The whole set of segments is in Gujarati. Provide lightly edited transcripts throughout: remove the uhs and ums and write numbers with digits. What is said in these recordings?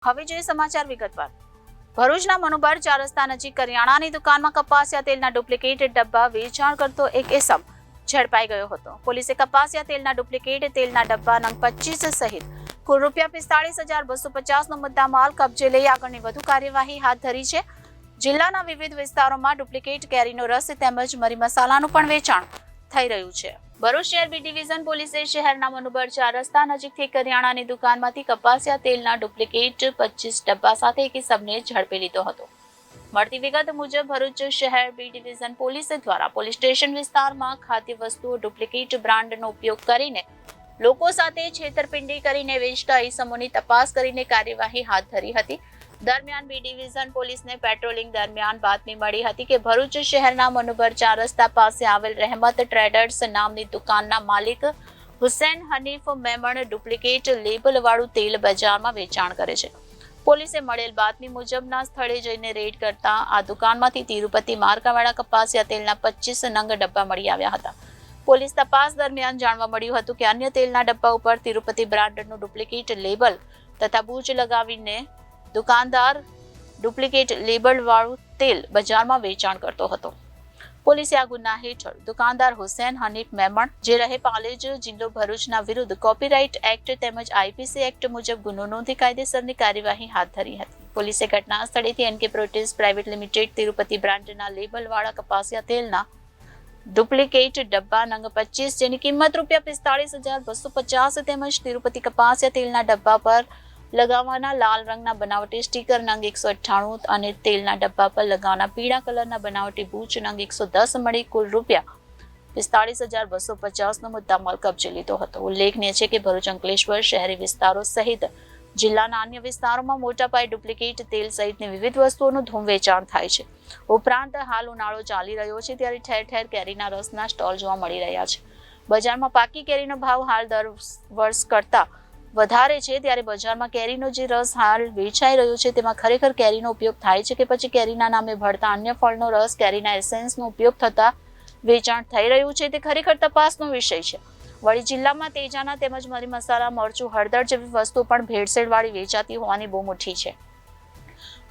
હવે જોઈએ સમાચાર વિગતવાર. ભરૂચના મનુબર 4 રસ્તા નજીક કરિયાણાની દુકાનમાં કપાસિયા તેલના ડુપ્લિકેટ ડબ્બા વેચાણ કરતો એક ઇસમ ઝડપાઈ ગયો હતો. પોલીસે કપાસિયા તેલના ડુપ્લિકેટ તેલના ડબ્બા નંગ 25 સહિત કુલ ₹45,250 નો મુદ્દામાલ કબજે લઈ આગળની વધુ કાર્યવાહી હાથ ધરી છે. જિલ્લાના વિવિધ વિસ્તારોમાં ડુપ્લિકેટ કેરીનો રસ તેમજ મરી મસાલાનું પણ વેચાણ થઈ રહ્યું છે. ભરૂચ શહેર બી ડિવિઝન પોલીસે શહેરના મનુબર 4 રસ્તા નજીકથી કરિયાણાની દુકાનમાંથી કપાસિયા તેલના ડુપ્લિકેટ 25 ડબ્બા સાથે એક ઇસમને ઝડપી લીધો હતો. મળતી વિગત મુજબ ભરૂચ શહેર બી ડિવિઝન પોલીસ દ્વારા પોલીસ સ્ટેશન વિસ્તારમાં ખાદ્ય વસ્તુઓ ડુપ્લિકેટ બ્રાન્ડનો ઉપયોગ કરીને લોકો સાથે છેતરપિંડી કરીને વેચતા ઇસમોની તપાસ કરીને કાર્યવાહી હાથ ધરી હતી. દરમિયાન બી ડિવિઝન પોલીસને પેટ્રોલિંગ દરમિયાન બાતમી મળી હતી કે ભરૂચ શહેરના મનુબર 4 રસ્તા પાસે આવેલ રહેમત ટ્રેડર્સ નામની દુકાનના માલિક હુસૈન હનીફ મેમણ ડુપ્લિકેટ લેબલ વાળું તેલ બજારમાં વેચાણ કરે છે. પોલીસે મળેલ બાતમી મુજબના સ્થળે જઈને રેડ કરતા આ દુકાનમાંથી તિરુપતિ માર્કાવાળા કપાસિયા તેલના 25 નંગ ડબ્બા મળી આવ્યા હતા. પોલીસ તપાસ દરમિયાન જાણવા મળ્યું હતું કે અન્ય તેલના ડબ્બા ઉપર તિરુપતિ બ્રાન્ડનું ડુપ્લિકેટ લેબલ તથા બૂચ લગાવીને દુકાનદાર ડુપ્લિકેટ લેબલ વાળું તેલ બજારમાં વેચાણ કરતો હતો. પોલીસે આ ગુના હેઠળ દુકાનદાર હુસૈન હનીફ મેમણ જે રહે પાલેજ જિલ્લો ભરૂચના વિરુદ્ધ કોપીરાઇટ એક્ટ તેમજ આઈપીસી એક્ટ મુજબ ગુનો નોંધી કાયદેસરની કાર્યવાહી હાથ ધરી હતી. પોલીસે ઘટના સ્થળેથી NK Proteas private limited Tirupati બ્રાન્ડના લેબલ વાળા કપાસિયા તેલના ડુપ્લિકેટ ડબ્બા નંગ 25 જેની કિંમત ₹45,250 તેમજ તિરુપતિ કપાસિયા તેલના ડબ્બા પર લગાવવાના લાલ રંગના બનાવટી સ્ટીકર નંગ 198 અને તેલના ડબ્બા પર લગાવવાના પીળા કલરના બનાવટી બૂચ નંગ 110 મળી કુલ ₹45,250 નો મુદ્દામાલ કબજે લીધો હતો. ઉલ્લેખનીય છે કે ભરૂચ અંકલેશ્વર શહેરી વિસ્તારો સહિત જિલ્લાના અન્ય વિસ્તારોમાં મોટા પાયે ડુપ્લિકેટ તેલ સહિતની વિવિધ વસ્તુઓનું ધૂમ વેચાણ થાય છે. ઉપરાંત હાલ ઉનાળો ચાલી રહ્યો છે ત્યારે ઠેર ઠેર કેરીના રસના સ્ટોલ જોવા મળી રહ્યા છે. બજારમાં પાકી કેરીનો ભાવ હાલ દર વર્ષ કરતા વધારે છે ત્યારે બજારમાં કેરીનો જે રસ હાલ વેચાઈ રહ્યો છે તેમાં ખરેખર કેરીનો ઉપયોગ થાય છે કે પછી કેરીના નામે ભળતા અન્ય ફળનો રસ કેરીના એસેન્સનો ઉપયોગ થતા વેચાણ થઈ રહ્યું છે તે ખરેખર તપાસનો વિષય છે. વળી જિલ્લામાં તેજાના તેમજ મરી મસાલા મરચું હળદર જેવી વસ્તુ પણ ભેળસેળવાળી વેચાતી હોવાની બૂમ ઉઠી છે.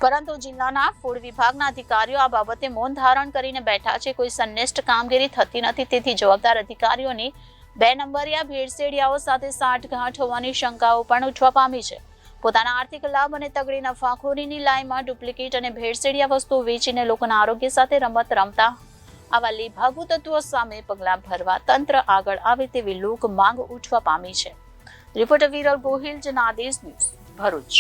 પરંતુ જિલ્લાના ફૂડ વિભાગના અધિકારીઓ આ બાબતે મૌન ધારણ કરીને બેઠા છે. કોઈ સંનિષ્ઠ કામગીરી થતી નથી. તેથી જવાબદાર અધિકારીઓની 2 નંબરિયા ભેળસેળિયાઓ સાથે સાંઠગાંઠ હોવાની શંકાઓ પણ ઉઠવા પામી છે. પોતાના આર્થિક લાભ અને તગડી નફાખોરીની લાઈમાં ડુપ્લિકેટ અને ભેળસેળિયા વસ્તુઓ વેચીને લોકોના આરોગ્ય સાથે રમત રમતા આવા લેભાગુ તત્વો સામે પગલાં ભરવા તંત્ર આગળ આવે તેવી લોક માંગ ઉઠવા પામી છે. Reporter Viral Gohil, Janadesh news, Bharuch.